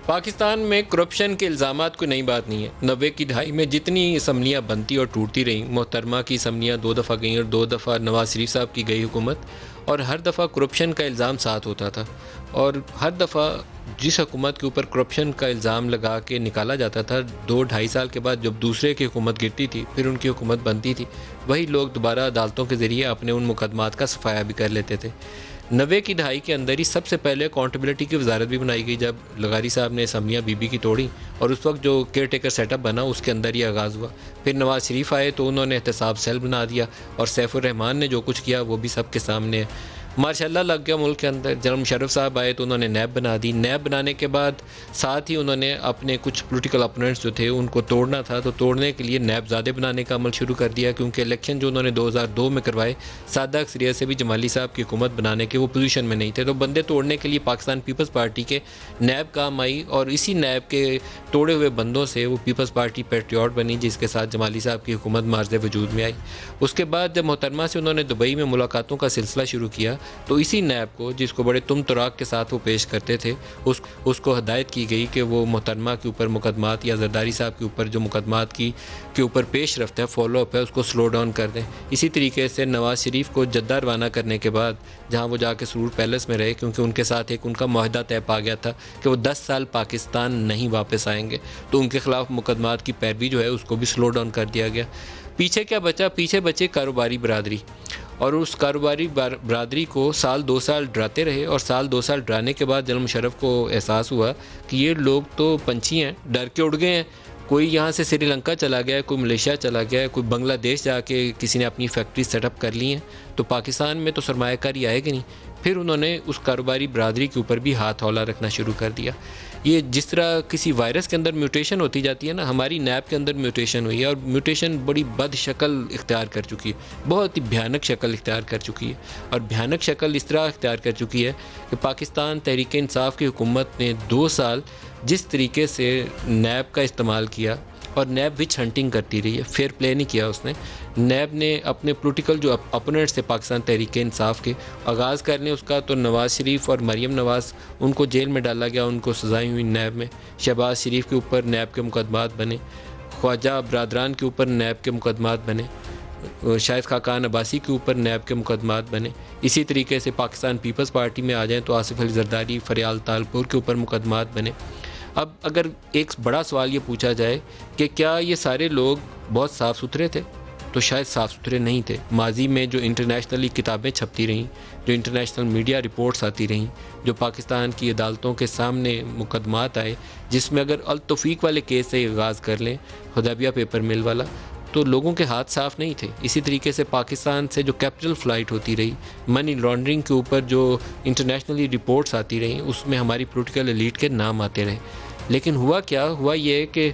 پاکستان میں کرپشن کے الزامات کوئی نئی بات نہیں ہے۔ 90 کی دہائی میں جتنی اسمبلیاں بنتی اور ٹوٹتی رہیں، محترمہ کی اسمبلیاں 2 دفعہ گئیں اور 2 دفعہ نواز شریف صاحب کی گئی حکومت، اور ہر دفعہ کرپشن کا الزام ساتھ ہوتا تھا، اور ہر دفعہ جس حکومت کے اوپر کرپشن کا الزام لگا کے نکالا جاتا تھا، 2-2.5 سال کے بعد جب دوسرے کی حکومت گرتی تھی، پھر ان کی حکومت بنتی تھی، وہی لوگ دوبارہ عدالتوں کے ذریعے اپنے ان مقدمات کا صفایا بھی کر لیتے تھے۔ 90 کی دہائی کے اندر ہی سب سے پہلے اکاؤنٹیبلٹی کی وزارت بھی بنائی گئی، جب لغاری صاحب نے اسمبلیاں بی کی توڑیں، اور اس وقت جو کیئر ٹیکر سیٹ اپ بنا اس کے اندر ہی آغاز ہوا۔ پھر نواز شریف آئے تو انہوں نے احتساب سیل بنا دیا، اور سیف الرحمان نے جو کچھ کیا وہ بھی سب کے سامنے ہے۔ ماشاءاللہ لگ گیا ملک کے اندر۔ جنرل مشرف صاحب آئے تو انہوں نے نیب بنا دی، نیب بنانے کے بعد ساتھ ہی انہوں نے اپنے کچھ پولیٹیکل اپوننٹس جو تھے ان کو توڑنا تھا، تو توڑنے کے لیے نیب زادے بنانے کا عمل شروع کر دیا، کیونکہ الیکشن جو انہوں نے 2002 میں کروائے، سادہ اکثریت سے بھی جمالی صاحب کی حکومت بنانے کے وہ پوزیشن میں نہیں تھے، تو بندے توڑنے کے لیے پاکستان پیپلز پارٹی کے نیب کام آئی، اور اسی نیب کے توڑے ہوئے بندوں سے وہ پیپلز پارٹی پیٹریوٹ بنی، جس کے ساتھ جمالی صاحب کی حکومت مارز وجود میں آئی۔ اس کے بعد جب محترمہ سے انہوں نے دبئی میں ملاقاتوں کا سلسلہ شروع کیا، تو اسی نیب کو، جس کو بڑے تم تراک کے ساتھ وہ پیش کرتے تھے، اس کو ہدایت کی گئی کہ وہ محترمہ کے اوپر مقدمات یا زرداری صاحب کے اوپر جو مقدمات کے اوپر پیش رفت ہے، فالو اپ ہے، اس کو سلو ڈاؤن کر دیں۔ اسی طریقے سے نواز شریف کو جدہ روانہ کرنے کے بعد، جہاں وہ جا کے سرور پیلس میں رہے، کیونکہ ان کے ساتھ ایک ان کا معاہدہ طے پا گیا تھا کہ وہ 10 سال پاکستان نہیں واپس آئیں گے، تو ان کے خلاف مقدمات کی پیروی جو ہے اس کو بھی سلو ڈاؤن کر دیا گیا۔ پیچھے کیا بچا؟ پیچھے بچے کاروباری برادری، اور اس کاروباری برادری کو 2 سال ڈراتے رہے، اور 2 سال ڈرانے کے بعد جنرل مشرف کو احساس ہوا کہ یہ لوگ تو پنچھی ہیں، ڈر کے اڑ گئے ہیں۔ کوئی یہاں سے سری لنکا چلا گیا ہے، کوئی ملیشیا چلا گیا ہے، کوئی بنگلہ دیش جا کے کسی نے اپنی فیکٹری سیٹ اپ کر لی ہیں، تو پاکستان میں تو سرمایہ کاری آئے گی نہیں۔ پھر انہوں نے اس کاروباری برادری کے اوپر بھی ہاتھ ہولا رکھنا شروع کر دیا۔ یہ جس طرح کسی وائرس کے اندر میوٹیشن ہوتی جاتی ہے نا، ہماری نیب کے اندر میوٹیشن ہوئی ہے، اور میوٹیشن بڑی بد شکل اختیار کر چکی ہے، بہت ہی بھیانک شکل اختیار کر چکی ہے، اور بھیانک شکل اس طرح اختیار کر چکی ہے کہ پاکستان تحریک انصاف کی حکومت نے 2 سال جس طریقے سے نیب کا استعمال کیا، اور نیب وچ ہنٹنگ کرتی رہی ہے، فیئر پلے نہیں کیا اس نے۔ نیب نے اپنے پولیٹیکل جو اپوننٹس تھے پاکستان تحریک انصاف کے، آغاز کرنے اس کا تو نواز شریف اور مریم نواز، ان کو جیل میں ڈالا گیا، ان کو سزائیں ہوئی نیب میں۔ شہباز شریف کے اوپر نیب کے مقدمات بنے، خواجہ برادران کے اوپر نیب کے مقدمات بنے، شاہد خاقان عباسی کے اوپر نیب کے مقدمات بنے۔ اسی طریقے سے پاکستان پیپلز پارٹی میں آ جائیں تو آصف علی زرداری، فریال تالپور کے اوپر مقدمات بنے۔ اب اگر ایک بڑا سوال یہ پوچھا جائے کہ کیا یہ سارے لوگ بہت صاف ستھرے تھے، تو شاید صاف ستھرے نہیں تھے۔ ماضی میں جو انٹرنیشنلی کتابیں چھپتی رہیں، جو انٹرنیشنل میڈیا رپورٹس آتی رہیں، جو پاکستان کی عدالتوں کے سامنے مقدمات آئے، جس میں اگر التوفیق والے کیس سے آغاز کر لیں، حدیبیہ پیپر مل والا، تو لوگوں کے ہاتھ صاف نہیں تھے۔ اسی طریقے سے پاکستان سے جو کیپٹل فلائٹ ہوتی رہی، منی لانڈرنگ کے اوپر جو انٹرنیشنلی رپورٹس آتی رہیں، اس میں ہماری پولیٹیکل ایلیٹ کے نام آتے رہے۔ لیکن ہوا کیا؟ ہوا یہ کہ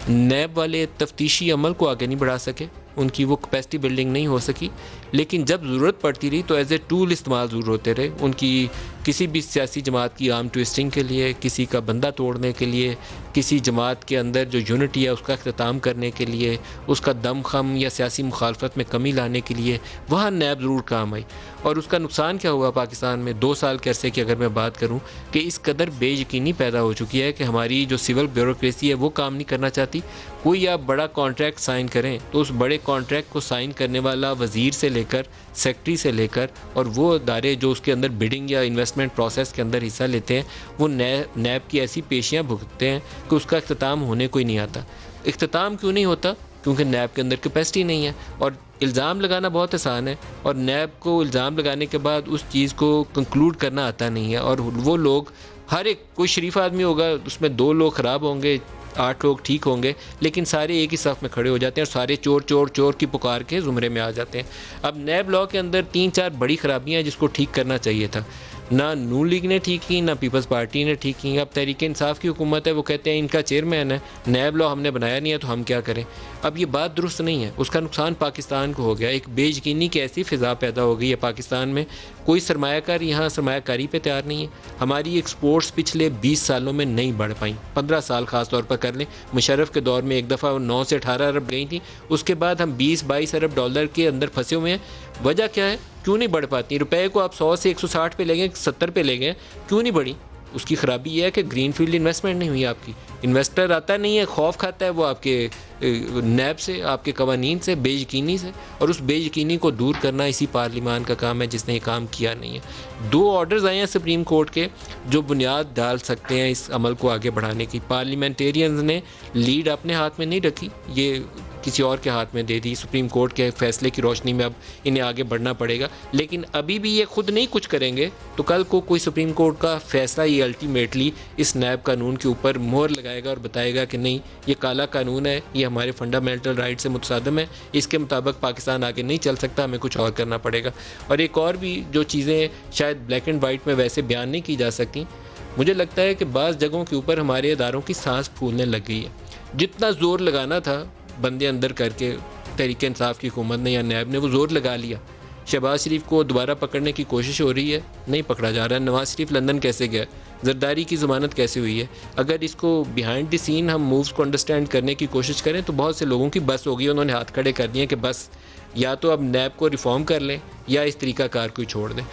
نیب والے تفتیشی عمل کو آگے نہیں بڑھا سکے، ان کی وہ کیپیسٹی بلڈنگ نہیں ہو سکی، لیکن جب ضرورت پڑتی رہی تو ایز اے ٹول استعمال ضرور ہوتے رہے، ان کی کسی بھی سیاسی جماعت کی آرم ٹوئسٹنگ کے لیے، کسی کا بندہ توڑنے کے لیے، کسی جماعت کے اندر جو یونٹی ہے اس کا اختتام کرنے کے لیے، اس کا دم خم یا سیاسی مخالفت میں کمی لانے کے لیے، وہاں نیب ضرور کام آئی۔ اور اس کا نقصان کیا ہوا پاکستان میں 2 سال کے عرصے کی اگر میں بات کروں، کہ اس قدر بے یقینی پیدا ہو چکی ہے کہ ہماری جو سول بیوروکریسی ہے وہ کام نہیں کرنا چاہتی۔ کوئی آپ بڑا کانٹریکٹ سائن کریں تو اس بڑے کانٹریکٹ کو سائن کرنے والا وزیر سے لے کر سیکٹری سے لے کر اور وہ ادارے جو اس کے اندر بڈنگ یا انویسٹمنٹ پروسیس کے اندر حصہ لیتے ہیں، وہ نیب کی ایسی پیشیاں بھگتتے ہیں کہ اس کا اختتام ہونے کو ہی نہیں آتا۔ اختتام کیوں نہیں ہوتا؟ کیونکہ نیب کے اندر کیپیسٹی نہیں ہے، اور الزام لگانا بہت آسان ہے، اور نیب کو الزام لگانے کے بعد اس چیز کو کنکلوڈ کرنا آتا نہیں ہے، اور وہ لوگ ہر ایک، کوئی شریف آدمی ہوگا اس میں 2 لوگ خراب ہوں گے، 8 لوگ ٹھیک ہوں گے، لیکن سارے ایک ہی صف میں کھڑے ہو جاتے ہیں، اور سارے چور چور چور کی پکار کے زمرے میں آ جاتے ہیں۔ اب نیب لا کے اندر 3-4 بڑی خرابیاں ہیں جس کو ٹھیک کرنا چاہیے تھا، نہ نون لیگ نے ٹھیک کی، نہ پیپلز پارٹی نے ٹھیک کی۔ اب تحریک انصاف کی حکومت ہے، وہ کہتے ہیں ان کا چیئرمین ہے، نیب لا ہم نے بنایا نہیں ہے تو ہم کیا کریں۔ اب یہ بات درست نہیں ہے، اس کا نقصان پاکستان کو ہو گیا۔ ایک بے یقینی کی ایسی فضا پیدا ہو گئی ہے پاکستان میں، کوئی سرمایہ کار یہاں سرمایہ کاری پہ تیار نہیں ہے۔ ہماری ایکسپورٹس پچھلے 20 سالوں میں نہیں بڑھ پائیں، 15 سال خاص طور پر کر لیں۔ مشرف کے دور میں ایک دفعہ 9 سے 18 ارب گئی تھیں، اس کے بعد ہم 20-22 ارب ڈالر کے اندر پھنسے ہوئے ہیں۔ وجہ کیا ہے؟ کیوں نہیں بڑھ پاتی؟ روپے کو آپ 100 سے 160 پہ لے گئے، 70 پہ لے گئے، کیوں نہیں بڑھی؟ اس کی خرابی یہ ہے کہ گرین فیلڈ انویسٹمنٹ نہیں ہوئی آپ کی. انویسٹر آتا نہیں ہے، خوف کھاتا ہے وہ آپ کے نیب سے، آپ کے قوانین سے، بے یقینی سے، اور اس بے یقینی کو دور کرنا اسی پارلیمان کا کام ہے جس نے یہ کام کیا نہیں ہے. 2 آرڈرز آئے ہیں سپریم کورٹ کے جو بنیاد ڈال سکتے ہیں اس عمل کو آگے بڑھانے کی. پارلیمنٹیرینز نے لیڈ اپنے ہاتھ میں نہیں رکھی، یہ کسی اور کے ہاتھ میں دے دی. سپریم کورٹ کے فیصلے کی روشنی میں اب انہیں آگے بڑھنا پڑے گا، لیکن ابھی بھی یہ خود نہیں کچھ کریں گے تو کل کو کوئی سپریم کورٹ کا فیصلہ یہ الٹیمیٹلی اس نیب قانون کے اوپر مہر لگائے گا اور بتائے گا کہ نہیں یہ کالا قانون ہے، یہ ہمارے فنڈامنٹل رائٹ سے متصادم ہے، اس کے مطابق پاکستان آگے نہیں چل سکتا، ہمیں کچھ اور کرنا پڑے گا. اور ایک اور بھی جو چیزیں شاید بلیک اینڈ وائٹ میں ویسے بیان نہیں کی جا سکتی، مجھے لگتا ہے کہ بعض جگہوں کے اوپر ہمارے اداروں کی سانس پھولنے لگ گئی ہے. جتنا زور لگانا تھا بندے اندر کر کے تحریک انصاف کی حکومت نے یا نیب نے وہ زور لگا لیا. شہباز شریف کو دوبارہ پکڑنے کی کوشش ہو رہی ہے، نہیں پکڑا جا رہا ہے. نواز شریف لندن کیسے گیا؟ زرداری کی ضمانت کیسے ہوئی ہے؟ اگر اس کو بیہائنڈ دی سین ہم مووز کو انڈرسٹینڈ کرنے کی کوشش کریں تو بہت سے لوگوں کی بس ہوگی، انہوں نے ہاتھ کھڑے کر دیے کہ بس یا تو اب نیب کو ریفارم کر لیں یا اس طریقہ کار کو چھوڑ دیں.